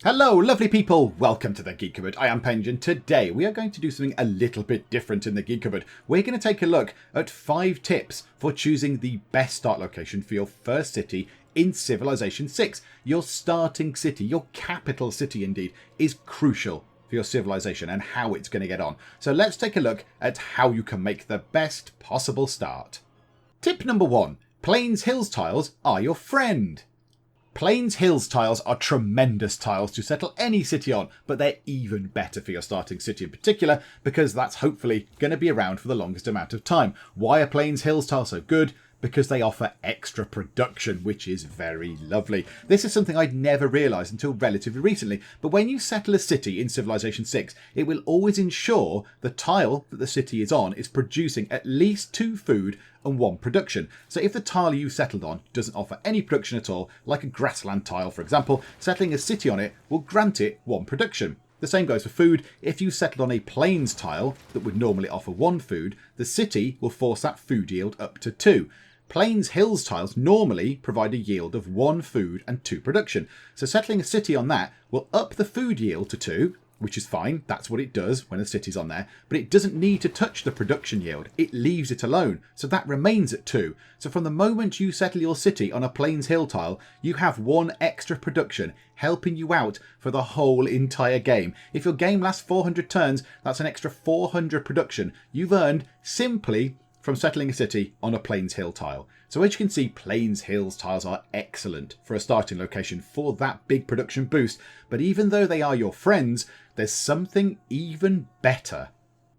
Hello lovely people, welcome to the Geek Cupboard. I am Penge and today we are going to do something a little bit different in the Geek Cupboard. We're going to take a look at 5 tips for choosing the best start location for your first city in Civilization 6. Your starting city, your capital city indeed, is crucial for your civilization and how it's going to get on. So let's take a look at how you can make the best possible start. Tip number 1. Plains Hills tiles are your friend. Plains Hills tiles are tremendous tiles to settle any city on, but they're even better for your starting city in particular because that's hopefully going to be around for the longest amount of time. Why are Plains Hills tiles so good? Because they offer extra production, which is very lovely. This is something I'd never realised until relatively recently, but when you settle a city in Civilization 6, it will always ensure the tile that the city is on is producing at least 2 food and 1 production. So if the tile you settled on doesn't offer any production at all, like a grassland tile for example, settling a city on it will grant it 1 production. The same goes for food. If you settled on a plains tile that would normally offer 1 food, the city will force that food yield up to 2. Plains Hills tiles normally provide a yield of 1 food and 2 production. So settling a city on that will up the food yield to 2, which is fine. That's what it does when a city's on there. But it doesn't need to touch the production yield. It leaves it alone. So that remains at 2. So from the moment you settle your city on a Plains Hill tile, you have 1 extra production helping you out for the whole entire game. If your game lasts 400 turns, that's an extra 400 production you've earned simply from settling a city on a Plains Hill tile. So as you can see, Plains Hills tiles are excellent for a starting location for that big production boost, but even though they are your friends, there's something even better.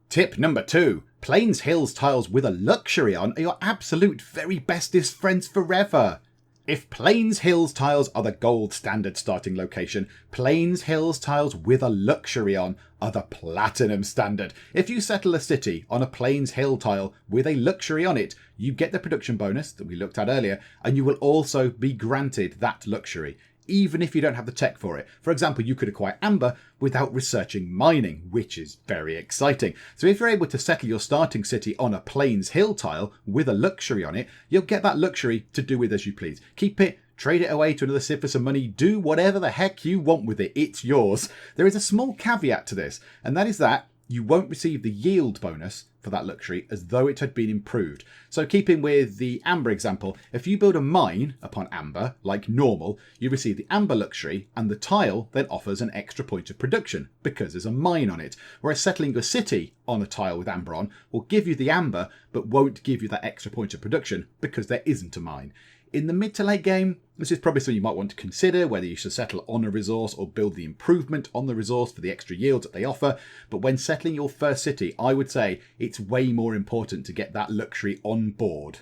Tip number 2. Plains Hills tiles with a luxury on are your absolute very bestest friends forever. If Plains Hills tiles are the gold standard starting location, Plains Hills tiles with a luxury on are the platinum standard. If you settle a city on a Plains Hill tile with a luxury on it, you get the production bonus that we looked at earlier, and you will also be granted that luxury, even if you don't have the tech for it. For example, you could acquire amber without researching mining, which is very exciting. So if you're able to settle your starting city on a Plains Hill tile with a luxury on it, you'll get that luxury to do with as you please. Keep it, trade it away to another civ for some money, do whatever the heck you want with it. It's yours. There is a small caveat to this, and that is that you won't receive the yield bonus for that luxury as though it had been improved. So keeping with the amber example, if you build a mine upon amber, like normal, you receive the amber luxury and the tile then offers an extra point of production because there's a mine on it. Whereas settling your city on a tile with amber on will give you the amber but won't give you that extra point of production because there isn't a mine. In the mid to late game, this is probably something you might want to consider, whether you should settle on a resource or build the improvement on the resource for the extra yields that they offer. But when settling your first city, I would say it's way more important to get that luxury on board.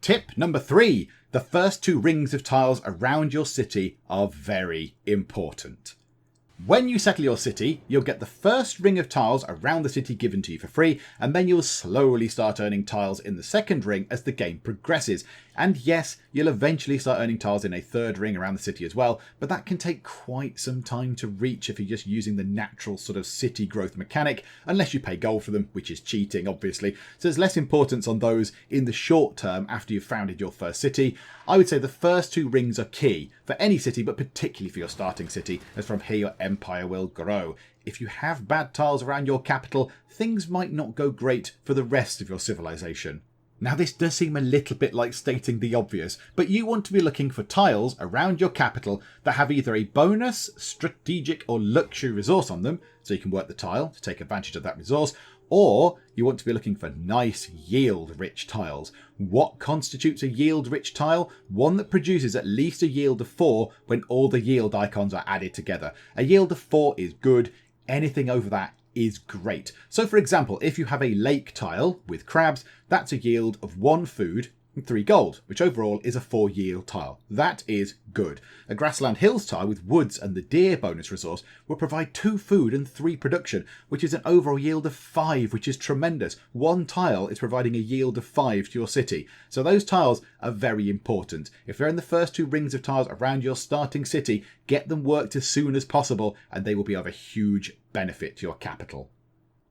Tip number 3. The first 2 rings of tiles around your city are very important. When you settle your city, you'll get the first ring of tiles around the city given to you for free, and then you'll slowly start earning tiles in the second ring as the game progresses. And yes, you'll eventually start earning tiles in a third ring around the city as well, but that can take quite some time to reach if you're just using the natural sort of city growth mechanic, unless you pay gold for them, which is cheating obviously. So there's less importance on those in the short term after you've founded your first city. I would say the first 2 rings are key for any city, but particularly for your starting city, as from here your empire will grow. If you have bad tiles around your capital, things might not go great for the rest of your civilization. Now this does seem a little bit like stating the obvious, but you want to be looking for tiles around your capital that have either a bonus, strategic or luxury resource on them, so you can work the tile to take advantage of that resource, or you want to be looking for nice yield-rich tiles. What constitutes a yield-rich tile? One that produces at least a yield of 4 when all the yield icons are added together. A yield of 4 is good. Anything over that is great. So for example, if you have a lake tile with crabs, that's a yield of 1 food and 3 gold, which overall is a 4 yield tile. That is good. A grassland hills tile with woods and the deer bonus resource will provide 2 food and 3 production, which is an overall yield of 5, which is tremendous. 1 tile is providing a yield of 5 to your city. So those tiles are very important. If they're in the first 2 rings of tiles around your starting city, get them worked as soon as possible and they will be of a huge benefit to your capital.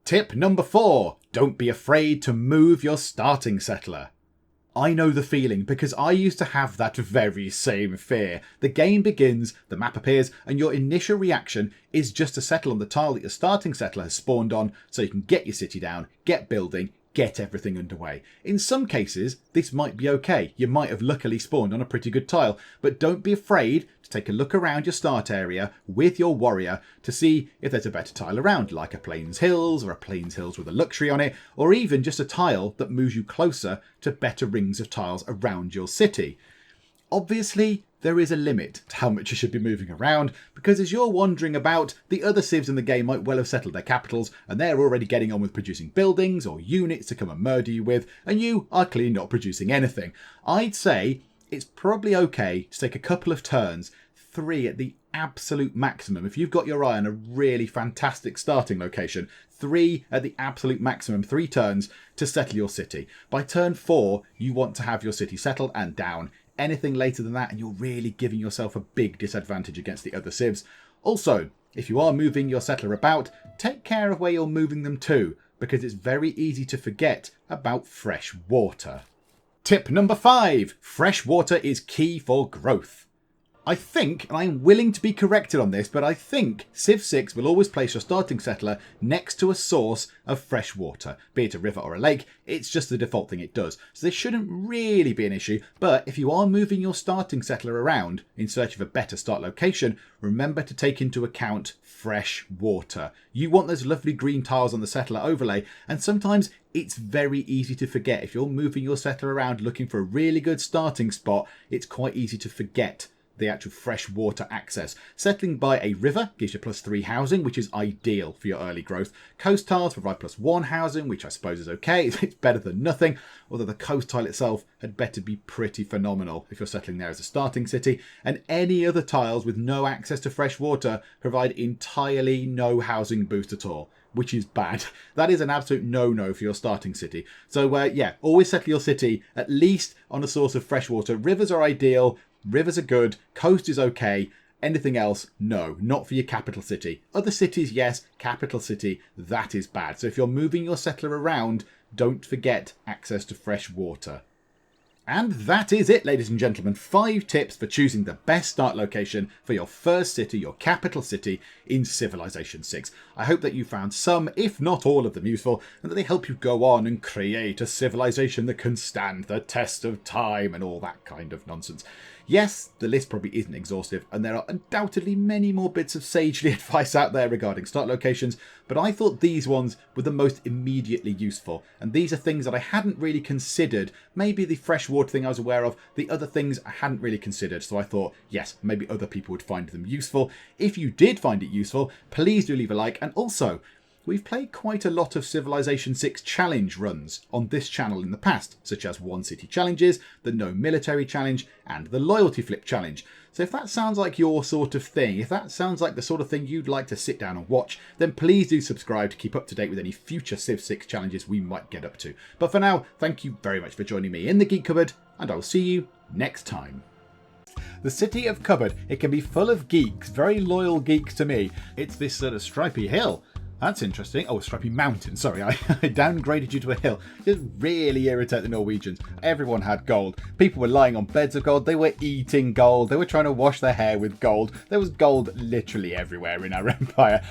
Tip number 4. Don't be afraid to move your starting settler. I know the feeling because I used to have that very same fear. The game begins, the map appears, and your initial reaction is just to settle on the tile that your starting settler has spawned on so you can get your city down, get building, get everything underway. In some cases, this might be okay. You might have luckily spawned on a pretty good tile, but don't be afraid to take a look around your start area with your warrior to see if there's a better tile around, like a Plains Hills or a Plains Hills with a luxury on it, or even just a tile that moves you closer to better rings of tiles around your city. Obviously, there is a limit to how much you should be moving around, because as you're wandering about, the other civs in the game might well have settled their capitals, and they're already getting on with producing buildings or units to come and murder you with, and you are clearly not producing anything. I'd say it's probably okay to take a couple of turns, 3 at the absolute maximum. If you've got your eye on a really fantastic starting location, 3 at the absolute maximum, 3 turns to settle your city. By turn 4, you want to have your city settled and down. Anything later than that and you're really giving yourself a big disadvantage against the other civs. Also, if you are moving your settler about, take care of where you're moving them to, because it's very easy to forget about fresh water. Tip number 5. Fresh water is key for growth. I think, and I'm willing to be corrected on this, but I think Civ 6 will always place your starting settler next to a source of fresh water, be it a river or a lake. It's just the default thing it does. So this shouldn't really be an issue, but if you are moving your starting settler around in search of a better start location, remember to take into account fresh water. You want those lovely green tiles on the settler overlay, and sometimes it's very easy to forget. If you're moving your settler around looking for a really good starting spot, it's quite easy to forget the actual fresh water access. Settling by a river gives you +3 housing, which is ideal for your early growth. Coast tiles provide +1 housing, which I suppose is okay. It's better than nothing, although the coast tile itself had better be pretty phenomenal if you're settling there as a starting city. And any other tiles with no access to fresh water provide entirely no housing boost at all, which is bad. That is an absolute no-no for your starting city. So yeah, always settle your city at least on a source of fresh water. Rivers are ideal. Rivers are good, coast is okay, anything else, no, not for your capital city. Other cities, yes, capital city, that is bad. So if you're moving your settler around, don't forget access to fresh water. And that is it, ladies and gentlemen. 5 tips for choosing the best start location for your first city, your capital city in Civilization 6. I hope that you found some, if not all of them, useful, and that they help you go on and create a civilization that can stand the test of time and all that kind of nonsense. Yes, the list probably isn't exhaustive, and there are undoubtedly many more bits of sagely advice out there regarding start locations, but I thought these ones were the most immediately useful, and these are things that I hadn't really considered. Maybe the fresh water thing I was aware of, the other things I hadn't really considered, so I thought, yes, maybe other people would find them useful. If you did find it useful, please do leave a like, and also, we've played quite a lot of Civilization 6 challenge runs on this channel in the past, such as 1 City Challenges, the No Military Challenge, and the Loyalty Flip Challenge. So if that sounds like your sort of thing, if that sounds like the sort of thing you'd like to sit down and watch, then please do subscribe to keep up to date with any future Civ 6 challenges we might get up to. But for now, thank you very much for joining me in the Geek Cupboard, and I will see you next time. The city of Cupboard, it can be full of geeks, very loyal geeks to me. It's this sort of stripy hill. That's interesting. Oh, a stripy mountain. Sorry, I downgraded you to a hill. Just really irritate the Norwegians. Everyone had gold. People were lying on beds of gold. They were eating gold. They were trying to wash their hair with gold. There was gold literally everywhere in our empire.